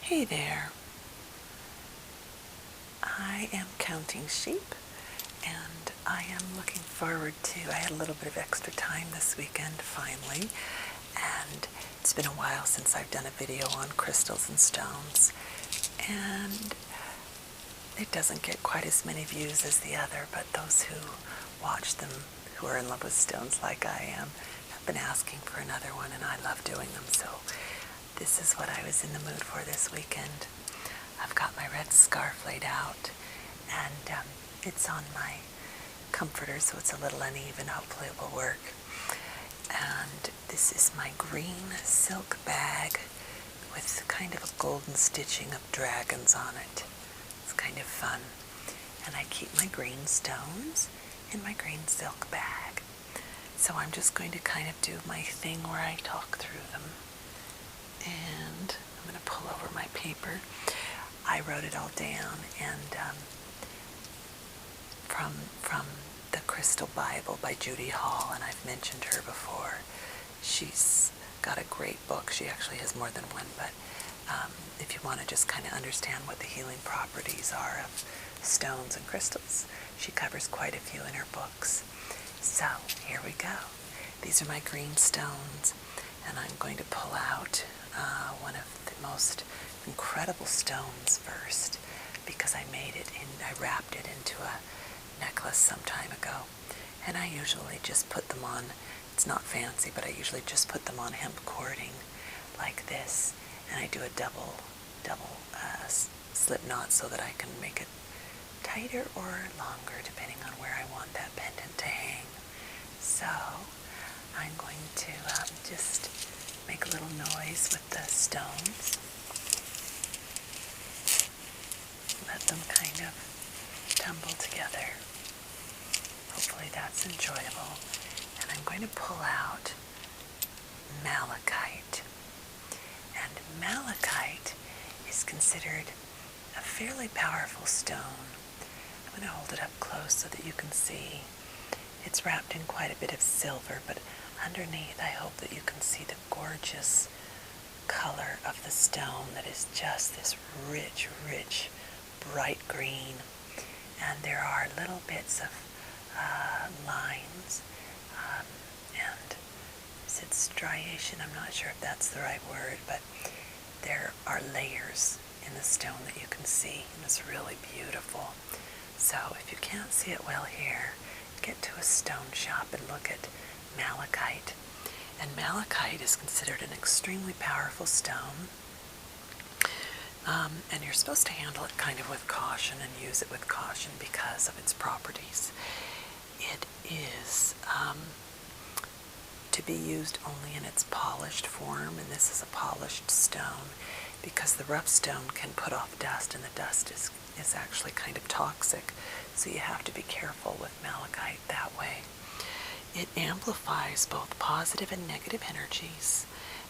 Hey there. I am counting sheep, and I am looking forward to, I had a little bit of extra time this weekend finally, and it's been a while since I've done a video on crystals and stones, and it doesn't get quite as many views as the other, but those who watch them, who are in love with stones like I am, have been asking for another one, and I love doing them, so this is what I was in the mood for this weekend. I've got my red scarf laid out, and it's on my comforter, so it's a little uneven. Hopefully it will work. And this is my green silk bag with kind of a golden stitching of dragons on it. It's kind of fun. And I keep my green stones in my green silk bag. So I'm just going to kind of do my thing where I talk through them. And I'm going to pull over my paper. I wrote it all down, and from the Crystal Bible by Judy Hall, and I've mentioned her before. She's got a great book. She actually has more than one, but if you want to just kind of understand what the healing properties are of stones and crystals, she covers quite a few in her books. So here we go. These are my green stones, and I'm going to pull out one of the most incredible stones first, because I wrapped it into a necklace some time ago, and I usually just put them on, it's not fancy, but I usually just put them on hemp cording like this, and I do a double slip knot so that I can make it tighter or longer depending on where I want that pendant to hang. So I'm going to just make a little noise with the stones. Let them kind of tumble together. Hopefully that's enjoyable. And I'm going to pull out Malachite. And Malachite is considered a fairly powerful stone. I'm going to hold it up close so that you can see. It's wrapped in quite a bit of silver, but underneath I hope that you can see the gorgeous color of the stone that is just this rich, bright green. And there are little bits of lines, and is it striation? I'm not sure if that's the right word, but there are layers in the stone that you can see, and it's really beautiful. So if you can't see it well here, get to a stone shop and look at Malachite. And Malachite is considered an extremely powerful stone, and you're supposed to handle it kind of with caution and use it with caution because of its properties. It is to be used only in its polished form, and this is a polished stone, because the rough stone can put off dust, and the dust is actually kind of toxic, so you have to be careful with Malachite that way. It amplifies both positive and negative energies,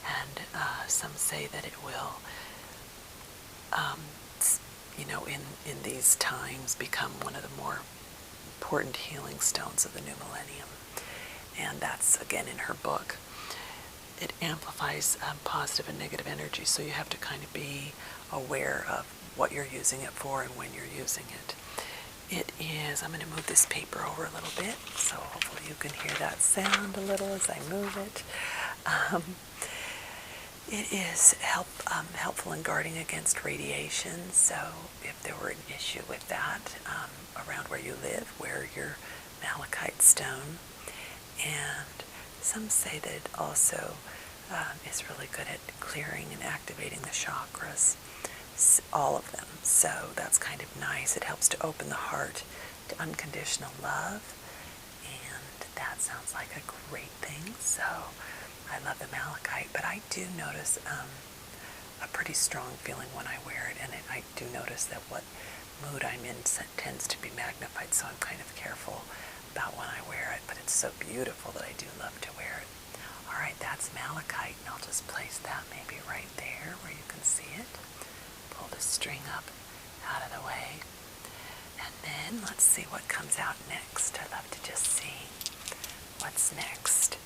and some say that it will in these times become one of the more important healing stones of the new millennium. And that's again in her book. It amplifies positive and negative energy, so you have to kind of be aware of what you're using it for and when you're using it. It is, I'm going to move this paper over a little bit, so hopefully you can hear that sound a little as I move it. It is helpful in guarding against radiation, so if there were an issue with that around where you live, wear your Malachite stone. And some say that it also is really good at clearing and activating the chakras, all of them, so that's kind of nice. It helps to open the heart to unconditional love, and that sounds like a great thing, so I love the Malachite, but I do notice a pretty strong feeling when I wear it, and I do notice that what mood I'm in tends to be magnified, so I'm kind of careful about when I wear it, but it's so beautiful that I do love to wear it. Alright, that's Malachite, and I'll just place that maybe right there where you can see it. Pull the string up out of the way, and then let's see what comes out next. I love to just see what's next.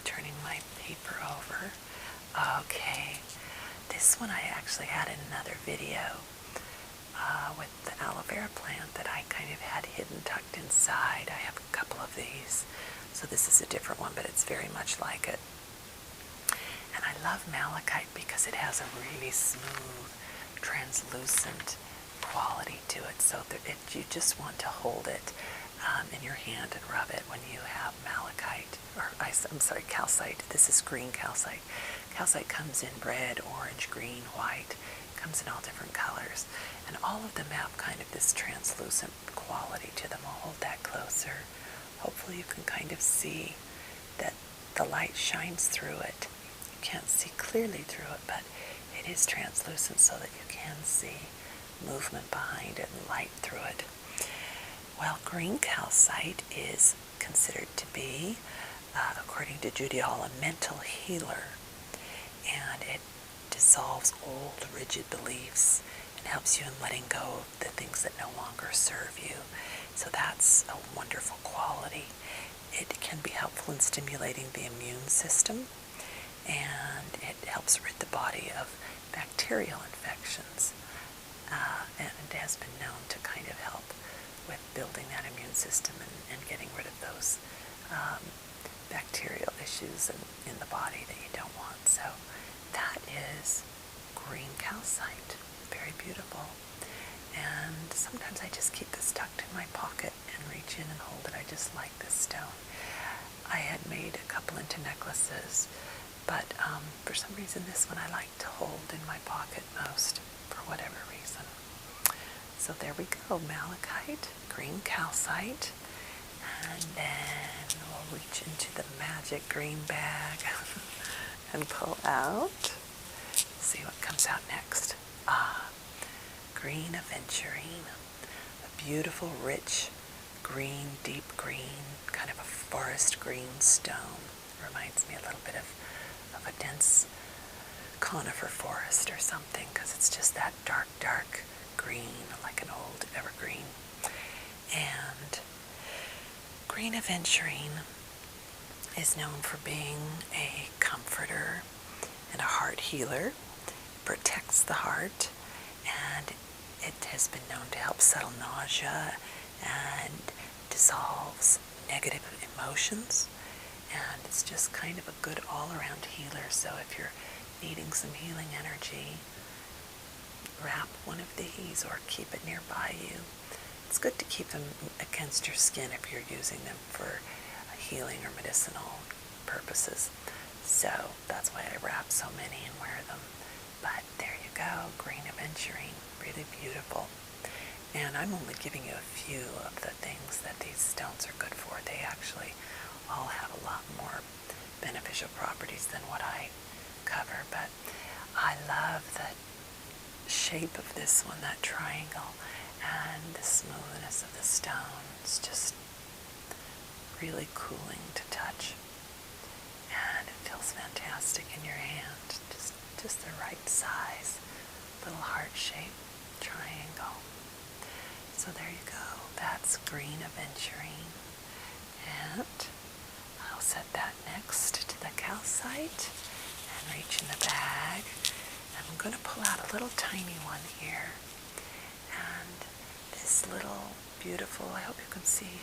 Turning my paper over. Okay, this one I actually had in another video with the aloe vera plant that I kind of had hidden tucked inside. I have a couple of these. So this is a different one, but it's very much like it. And I love malachite because it has a really smooth, translucent quality to it. So that you just want to hold it in your hand and rub it when you have malachite, or I'm sorry, calcite. This is green calcite. Calcite comes in red, orange, green, white. It comes in all different colors. And all of them have kind of this translucent quality to them. I'll hold that closer. Hopefully you can kind of see that the light shines through it. You can't see clearly through it, but it is translucent so that you can see movement behind it and light through it. Well, green calcite is considered to be, according to Jade, a mental healer, and it dissolves old, rigid beliefs and helps you in letting go of the things that no longer serve you. So that's a wonderful quality. It can be helpful in stimulating the immune system, and it helps rid the body of bacterial infections, and it has been known to kind of help with building that immune system and getting rid of those bacterial issues in the body that you don't want. So that is green calcite. Very beautiful. And sometimes I just keep this tucked in my pocket and reach in and hold it. I just like this stone. I had made a couple into necklaces, but for some reason this one I like to hold in my pocket most, for whatever reason. So there we go, malachite, green calcite, and then we'll reach into the magic green bag and pull out. See what comes out next. Green aventurine, a beautiful, rich green, deep green, kind of a forest green stone. Reminds me a little bit of a dense conifer forest or something, because it's just that dark, dark green, like an old evergreen. And green aventurine is known for being a comforter and a heart healer, protects the heart, and it has been known to help settle nausea and dissolves negative emotions. And it's just kind of a good all-around healer. So if you're needing some healing energy, wrap one of these or keep it nearby you. It's good to keep them against your skin if you're using them for healing or medicinal purposes. So that's why I wrap so many and wear them. But there you go, green aventurine, really beautiful. And I'm only giving you a few of the things that these stones are good for. They actually all have a lot more beneficial properties than what I cover. But I love the shape of this one, that triangle, and the smoothness of the stone. It's just really cooling to touch. And it feels fantastic in your hand. Just the right size, little heart-shaped triangle. So there you go. That's green aventurine. And I'll set that next to the calcite and reach in the bag. And I'm going to pull out a little tiny one here. And this little beautiful, I hope you can see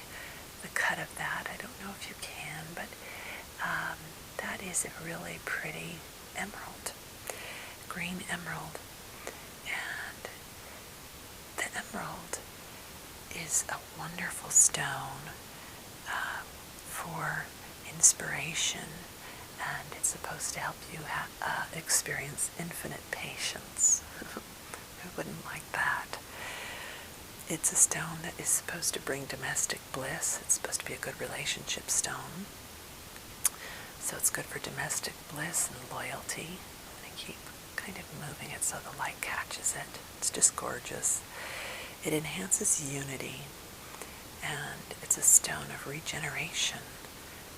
the cut of that. I don't know if you can, but that is a really pretty emerald. Green emerald. And the emerald is a wonderful stone for inspiration, and it's supposed to help you experience infinite patience. Who wouldn't like that? It's a stone that is supposed to bring domestic bliss. It's supposed to be a good relationship stone. So it's good for domestic bliss and loyalty. I'm going to keep kind of moving it so the light catches it. It's just gorgeous. It enhances unity, and it's a stone of regeneration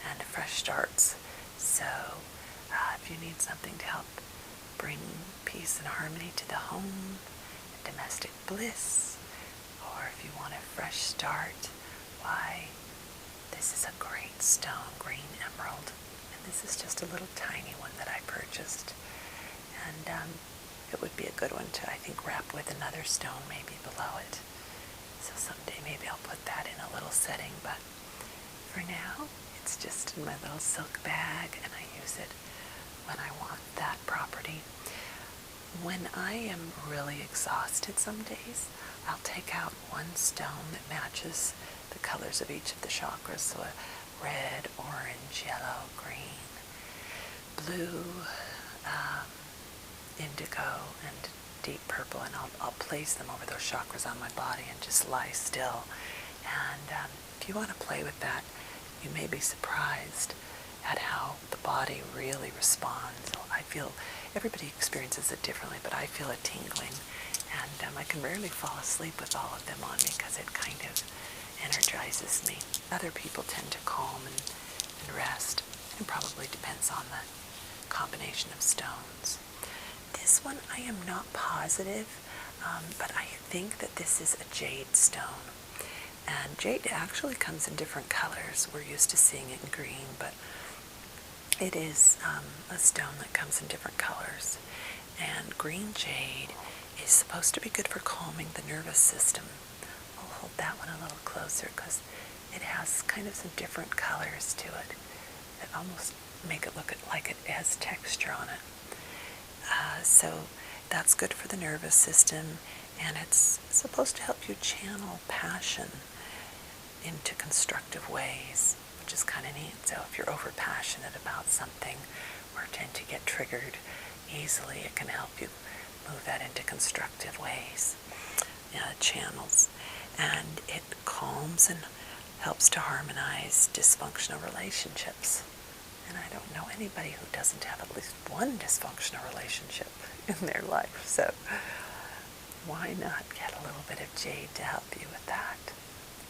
and fresh starts. So if you need something to help bring peace and harmony to the home, and domestic bliss, or if you want a fresh start, why, this is a great stone, green emerald. And this is just a little tiny one that I purchased. And it would be a good one to, I think, wrap with another stone maybe below it. So someday maybe I'll put that in a little setting, but for now, it's just in my little silk bag, and I use it when I want that property. When I am really exhausted some days, I'll take out one stone that matches the colors of each of the chakras, so a red, orange, yellow, green, blue, indigo, and deep purple, and I'll place them over those chakras on my body and just lie still. And if you want to play with that, you may be surprised at how the body really responds. So I feel everybody experiences it differently, but I feel a tingling, and I can rarely fall asleep with all of them on me because it kind of energizes me. Other people tend to calm and rest. It probably depends on the combination of stones. This one I am not positive, but I think that this is a jade stone. And jade actually comes in different colors. We're used to seeing it in green, but it is a stone that comes in different colors. And green jade is supposed to be good for calming the nervous system. I'll hold that one a little closer because it has kind of some different colors to it that almost make it look like it has texture on it. So that's good for the nervous system, and it's supposed to help you channel passion into constructive ways, which is kind of neat. So if you're over passionate about something or tend to get triggered easily, it can help you move that into constructive ways, channels. And it calms and helps to harmonize dysfunctional relationships. And I don't know anybody who doesn't have at least one dysfunctional relationship in their life. So why not get a little bit of jade to help you with that?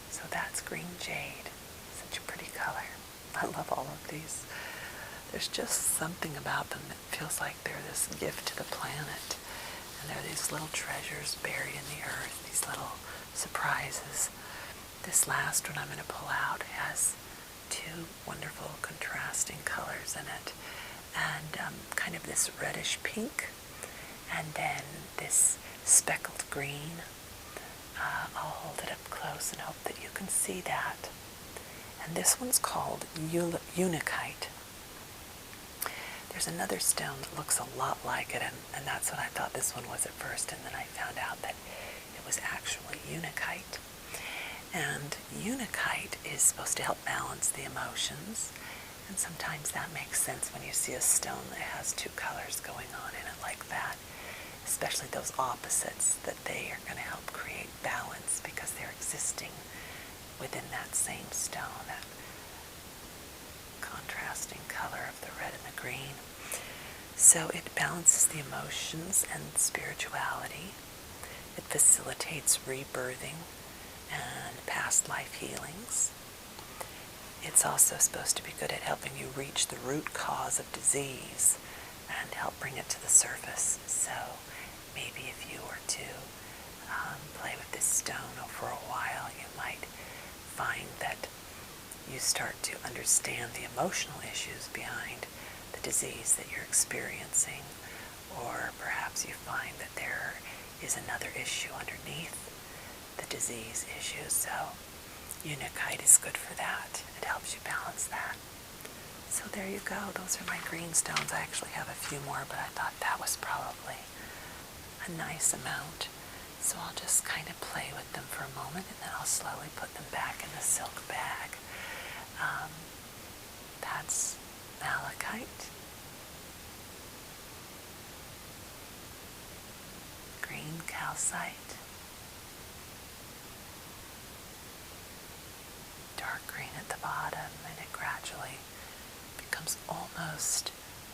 So that's green jade. Such a pretty color. I love all of these. There's just something about them that feels like they're this gift to the planet. And they're these little treasures buried in the earth, these little surprises. This last one I'm going to pull out has two wonderful contrasting colors in it, and kind of this reddish pink, and then this speckled green. I'll hold it up close and hope that you can see that. And this one's called Unakite. There's another stone that looks a lot like it, and that's what I thought this one was at first, and then I found out that it was actually Unakite. And Unakite is supposed to help balance the emotions, and sometimes that makes sense when you see a stone that has two colors going on in it like that, especially those opposites, that they are going to help create balance because they're existing within that same stone, that contrasting color of the red and the green. So it balances the emotions and spirituality. It facilitates rebirthing and past life healings. It's also supposed to be good at helping you reach the root cause of disease and help bring it to the surface. So maybe if you were to play with this stone for a while, you might find that you start to understand the emotional issues behind the disease that you're experiencing, or perhaps you find that there is another issue underneath the disease issue. So Unakite is good for that. It helps you balance that. So there you go. Those are my green stones. I actually have a few more, but I thought that was probably a nice amount. So I'll just kind of play with them for a moment, and then I'll slowly put them back in the silk bag. That's Malachite, green calcite, dark green at the bottom, and it gradually becomes almost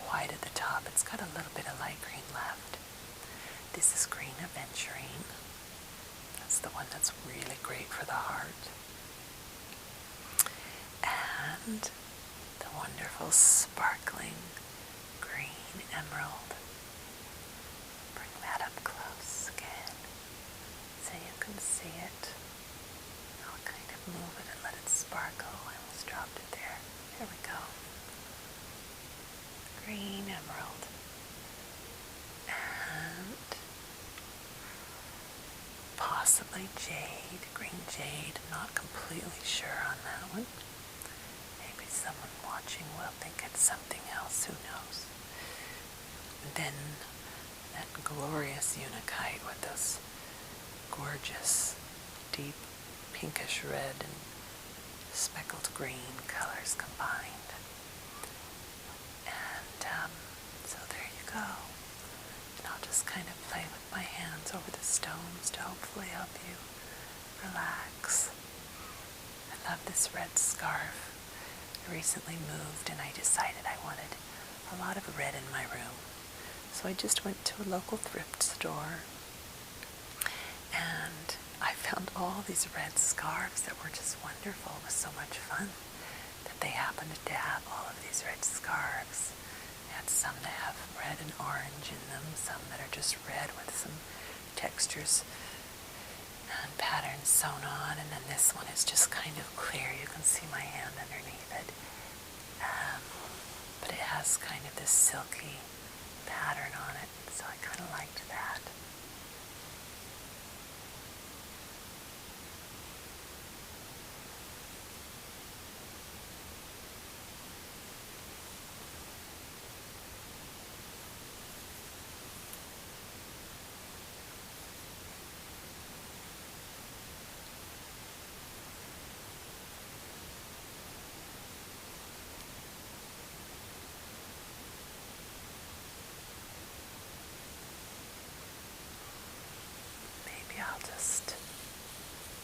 white at the top. It's got a little bit of light green left. This is green aventurine. That's the one that's really great for the heart. And the wonderful sparkling green emerald. Bring that up close again so you can see it. I'll kind of move it and let it sparkle. I almost dropped it there. Here we go. Green emerald. And by Jade, green jade. I'm not completely sure on that one. Maybe someone watching will think it's something else, who knows. And then that glorious Unakite with those gorgeous, deep pinkish red and speckled green colors combined. And so there you go. And I'll just kind of play with my hands over the stones to hopefully help you relax. I love this red scarf. I recently moved and I decided I wanted a lot of red in my room. So I just went to a local thrift store and I found all these red scarves that were just wonderful. It was so much fun that they happened to have all of these red scarves. They had some that have red and orange in them, some that are just red with some textures and patterns sewn on, and then this one is just kind of clear. You can see my hand underneath it. But it has kind of this silky pattern on it, so I kind of liked that. I'll just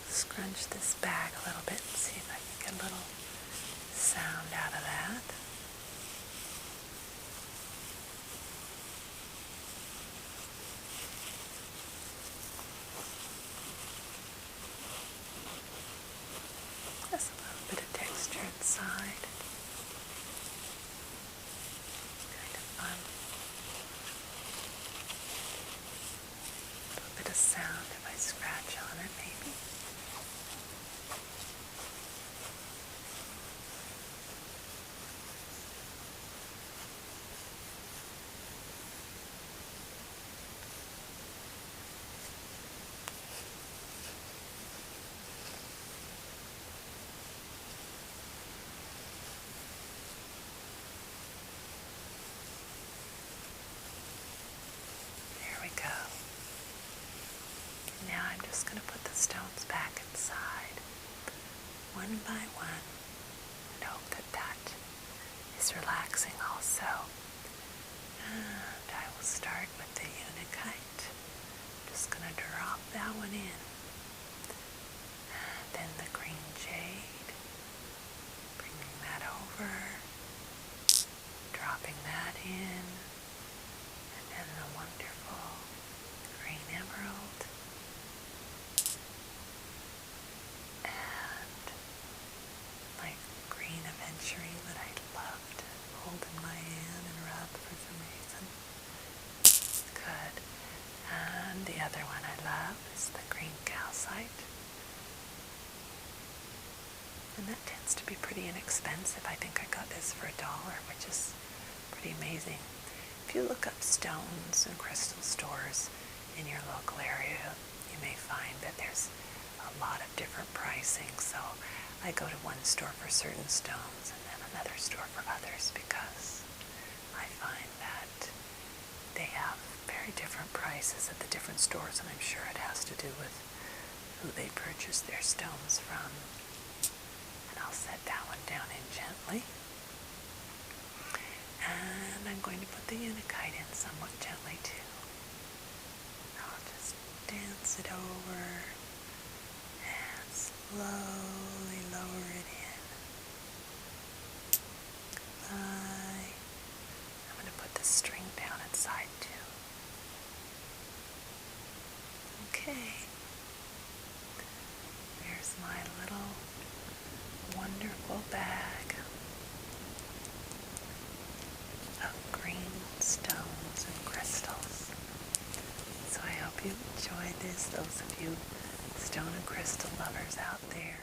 scrunch this bag a little bit and see if I can get a little sound out of that. Just a little bit of texture inside. Kind of fun. A little bit of sound if I scratch on it, maybe. There we go. Now I'm just going to put the stones back inside, one by one, and hope that that is relaxing also. And I will start with the Unakite. Just going to drop that one in. And then the green jade, bringing that over, dropping that in, and then the wonderful green emerald. Green aventurine that I love to hold in my hand and rub for some reason. Good. And the other one I love is the green calcite. And that tends to be pretty inexpensive. I think I got this for $1, which is pretty amazing. If you look up stones and crystal stores in your local area, you may find that there's a lot of different pricing. So I go to one store for certain stones and then another store for others because I find that they have very different prices at the different stores, and I'm sure it has to do with who they purchase their stones from. And I'll set that one down in gently. And I'm going to put the Unakite in somewhat gently too. I'll just dance it over and slowly lower it in. Goodbye. I'm going to put the string down inside too. Okay. There's my little wonderful bag of green stones and crystals. So I hope you enjoyed this, those of you stone and crystal lovers out there.